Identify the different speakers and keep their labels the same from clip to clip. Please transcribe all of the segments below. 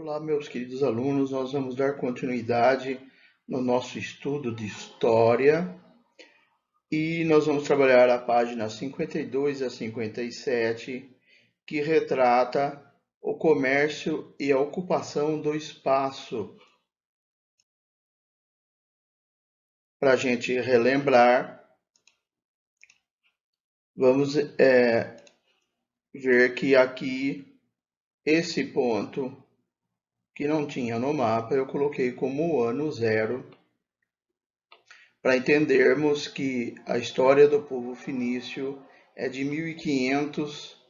Speaker 1: Olá, meus queridos alunos, nós vamos dar continuidade no nosso estudo de história e nós vamos trabalhar a página 52 a 57, que retrata o comércio e a ocupação do espaço. Para a gente relembrar, vamos ver que aqui esse ponto que não tinha no mapa, eu coloquei como o ano zero, para entendermos que a história do povo fenício é de 1500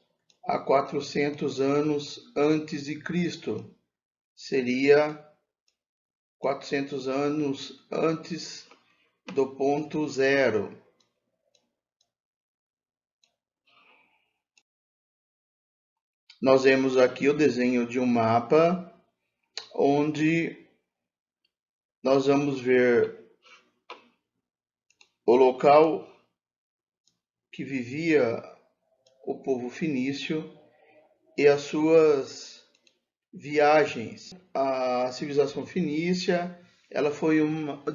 Speaker 1: a 400 anos antes de Cristo. Seria 400 anos antes do ponto zero. Nós vemos aqui o desenho de um mapa onde nós vamos ver o local que vivia o povo fenício e as suas viagens. A civilização fenícia, ela foi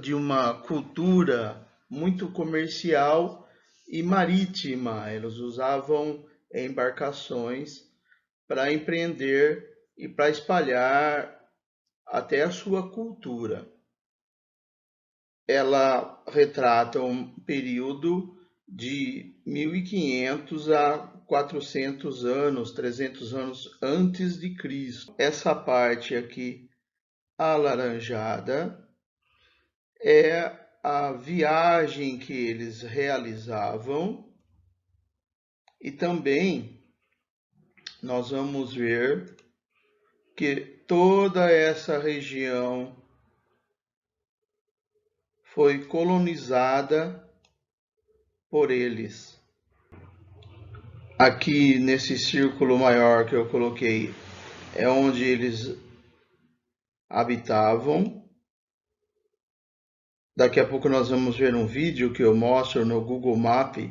Speaker 1: de uma cultura muito comercial e marítima. Eles usavam embarcações para empreender e para espalhar até a sua cultura. Ela retrata um período de 1500 a 400 anos, 300 anos antes de Cristo. Essa parte aqui alaranjada é a viagem que eles realizavam e também nós vamos ver que toda essa região foi colonizada por eles. Aqui nesse círculo maior que eu coloquei é onde eles habitavam. Daqui a pouco nós vamos ver um vídeo que eu mostro no Google Maps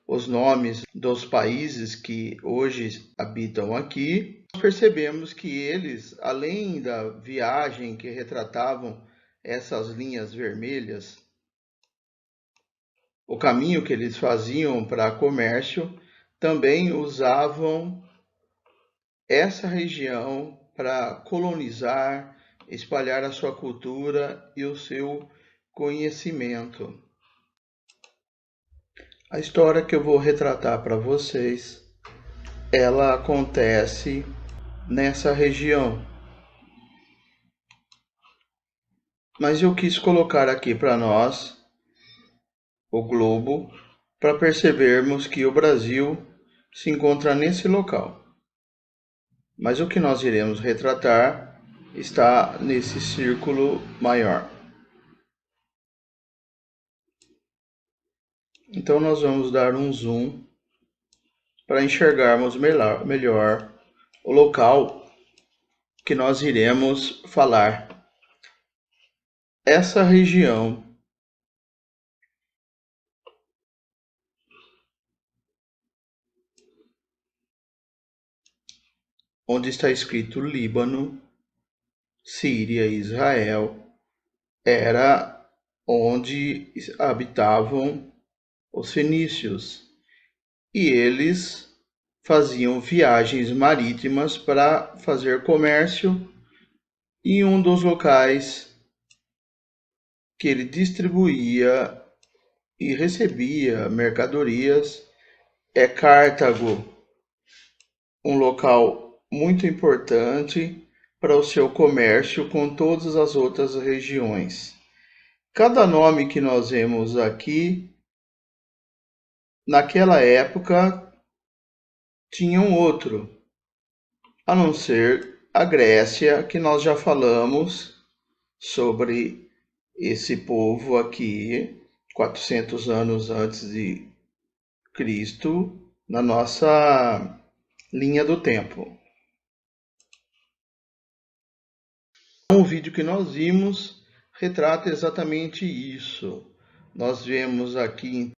Speaker 1: os nomes dos países que hoje habitam aqui. Nós percebemos que eles, além da viagem que retratavam essas linhas vermelhas, o caminho que eles faziam para comércio, também usavam essa região para colonizar, espalhar a sua cultura e o seu conhecimento. A história que eu vou retratar para vocês, ela acontece nessa região. Mas eu quis colocar aqui para nós o globo para percebermos que o Brasil se encontra nesse local. Mas o que nós iremos retratar está nesse círculo maior. Então nós vamos dar um zoom para enxergarmos melhor o local que nós iremos falar. Essa região onde está escrito Líbano, Síria e Israel, era onde habitavam os fenícios. E eles faziam viagens marítimas para fazer comércio, e um dos locais que ele distribuía e recebia mercadorias é Cartago, um local muito importante para o seu comércio com todas as outras regiões. Cada nome que nós vemos aqui, naquela época, tinha um outro, a não ser a Grécia, que nós já falamos sobre esse povo aqui, 400 anos antes de Cristo, na nossa linha do tempo. O vídeo que nós vimos retrata exatamente isso. Nós vemos aqui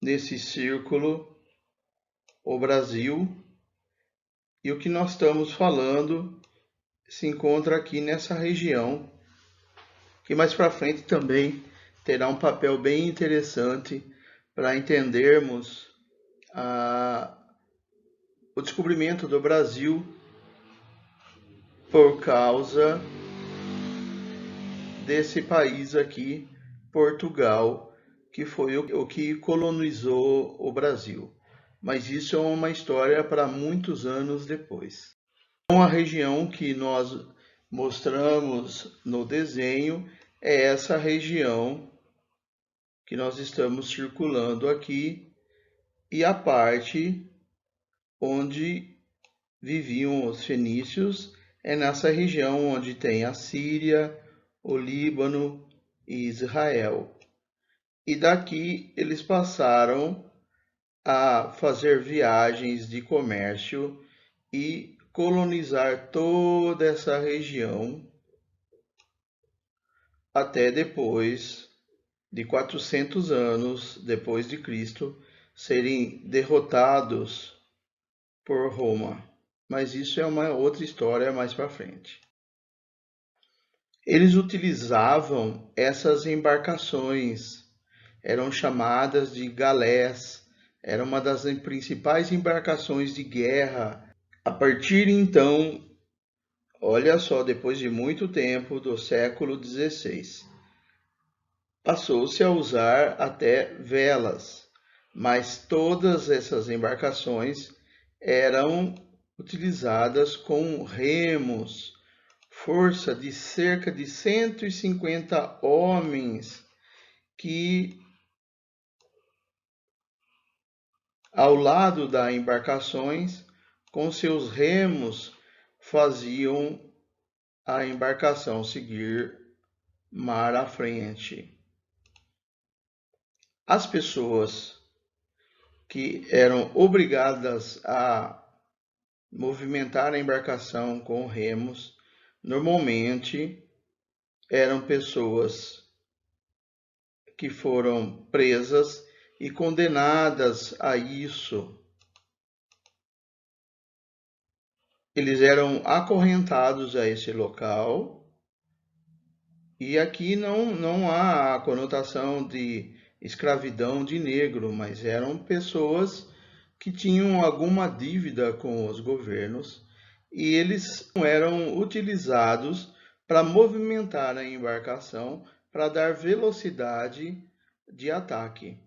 Speaker 1: nesse círculo o Brasil, e o que nós estamos falando se encontra aqui nessa região, que mais para frente também terá um papel bem interessante para entendermos o descobrimento do Brasil por causa desse país aqui, Portugal, que foi o que colonizou o Brasil. Mas isso é uma história para muitos anos depois. Uma região que nós mostramos no desenho é essa região que nós estamos circulando aqui, e a parte onde viviam os fenícios é nessa região onde tem a Síria, o Líbano e Israel. E daqui eles passaram a fazer viagens de comércio e colonizar toda essa região até depois de 400 anos depois de Cristo serem derrotados por Roma. Mas isso é uma outra história mais para frente. Eles utilizavam essas embarcações, eram chamadas de galés, era uma das principais embarcações de guerra. A partir então, olha só, depois de muito tempo, do século XVI, passou-se a usar até velas, mas todas essas embarcações eram utilizadas com remos, força de cerca de 150 homens que, ao lado das embarcações, com seus remos, faziam a embarcação seguir mar à frente. As pessoas que eram obrigadas a movimentar a embarcação com remos, normalmente eram pessoas que foram presas e condenadas a isso. Eles eram acorrentados a esse local, e aqui não há a conotação de escravidão de negro, mas eram pessoas que tinham alguma dívida com os governos, e eles eram utilizados para movimentar a embarcação para dar velocidade de ataque.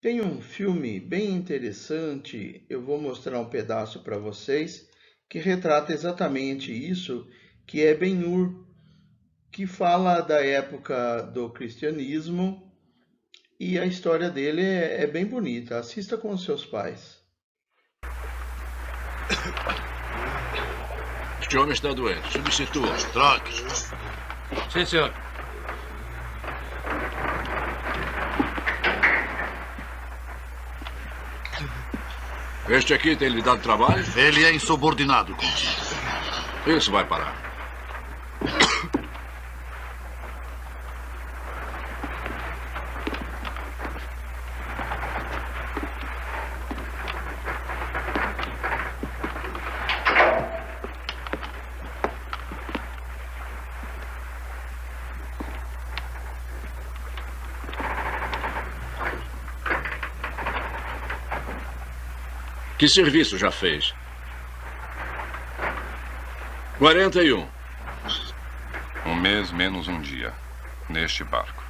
Speaker 1: Tem um filme bem interessante, eu vou mostrar um pedaço para vocês, que retrata exatamente isso, que é Ben-Hur, que fala da época do cristianismo, e a história dele é bem bonita. Assista com os seus pais.
Speaker 2: Este homem está doente. Substitua.
Speaker 3: Troque.
Speaker 2: Sim, senhor. Este aqui tem lhe dado trabalho?
Speaker 3: Ele é insubordinado, Conde.
Speaker 2: Isso vai parar. Que serviço já fez? 41.
Speaker 4: Um mês menos um dia, neste barco.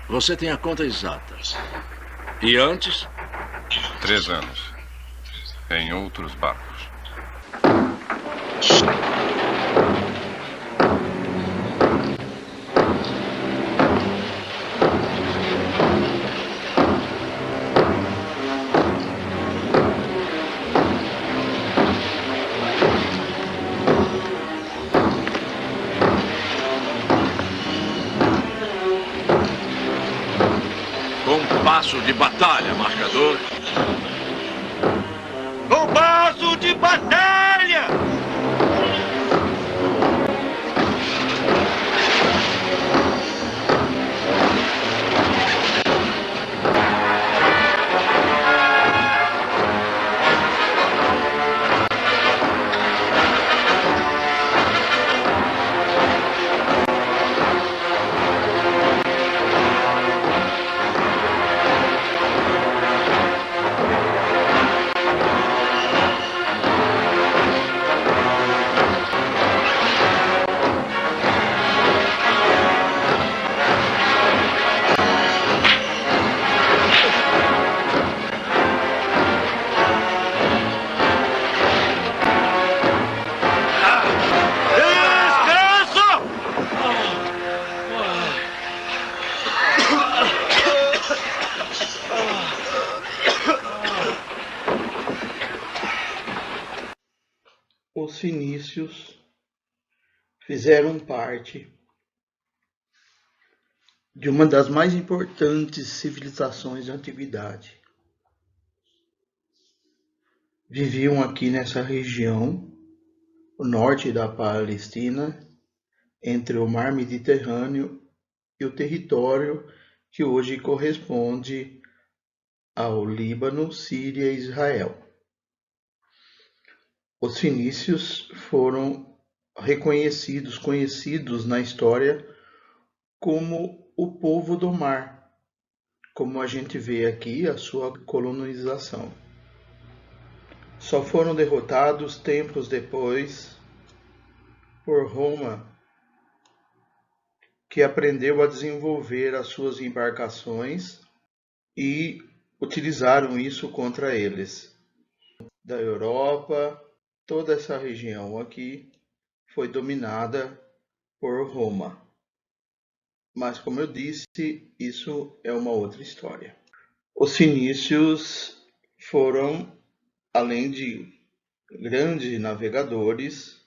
Speaker 2: Você tem a conta exata. E antes?
Speaker 4: 3 anos, em outros barcos.
Speaker 2: Compasso de batalha, marcador.
Speaker 5: Compasso de batalha!
Speaker 1: os fenícios fizeram parte de uma das mais importantes civilizações da antiguidade. Viviam aqui nessa região, o norte da Palestina, entre o mar Mediterrâneo e o território que hoje corresponde ao Líbano, Síria e Israel. Os fenícios foram conhecidos na história como o povo do mar, como a gente vê aqui a sua colonização. Só foram derrotados tempos depois por Roma, que aprendeu a desenvolver as suas embarcações e utilizaram isso contra eles. Da Europa, toda essa região aqui foi dominada por Roma. Mas, como eu disse, isso é uma outra história. Os fenícios foram, além de grandes navegadores,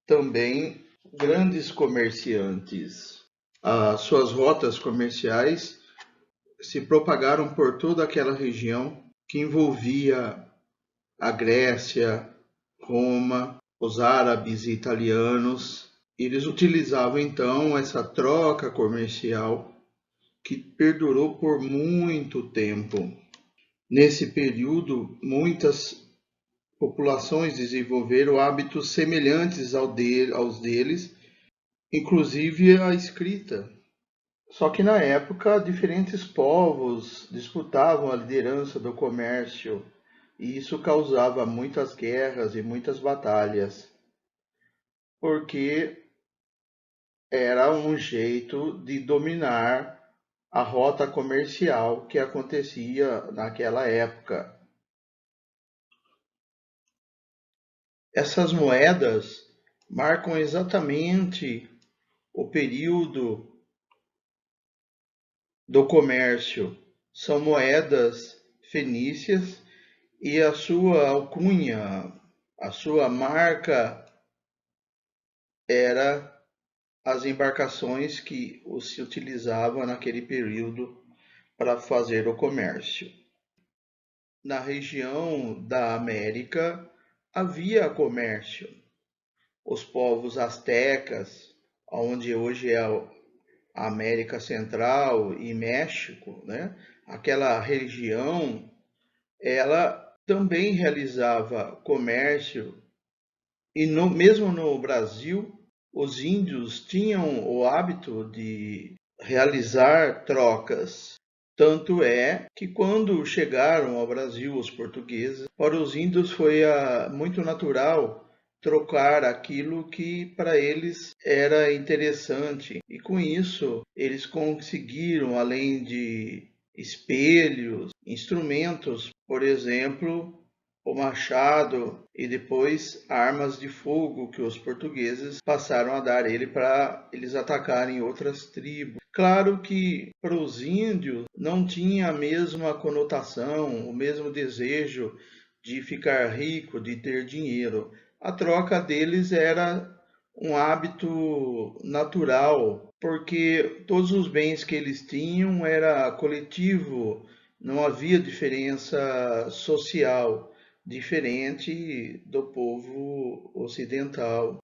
Speaker 1: também grandes comerciantes. As suas rotas comerciais se propagaram por toda aquela região que envolvia a Grécia, Roma, os árabes e italianos. Eles utilizavam então essa troca comercial que perdurou por muito tempo. Nesse período, muitas populações desenvolveram hábitos semelhantes aos deles, inclusive a escrita. Só que na época, diferentes povos disputavam a liderança do comércio, e isso causava muitas guerras e muitas batalhas, porque era um jeito de dominar a rota comercial que acontecia naquela época. Essas moedas marcam exatamente o período do comércio. São moedas fenícias e a sua alcunha, a sua marca era as embarcações que se utilizavam naquele período para fazer o comércio. Na região da América havia comércio. Os povos astecas, onde hoje é a América Central e México, né? Aquela região, ela também realizava comércio, e mesmo no Brasil, os índios tinham o hábito de realizar trocas. Tanto é que quando chegaram ao Brasil os portugueses, para os índios foi muito natural trocar aquilo que para eles era interessante. E com isso eles conseguiram, além de espelhos, instrumentos, por exemplo, o machado e depois armas de fogo que os portugueses passaram a dar ele para eles atacarem outras tribos. Claro que para os índios não tinha a mesma conotação, o mesmo desejo de ficar rico, de ter dinheiro. A troca deles era um hábito natural, porque todos os bens que eles tinham era coletivo, não havia diferença social, diferente do povo ocidental.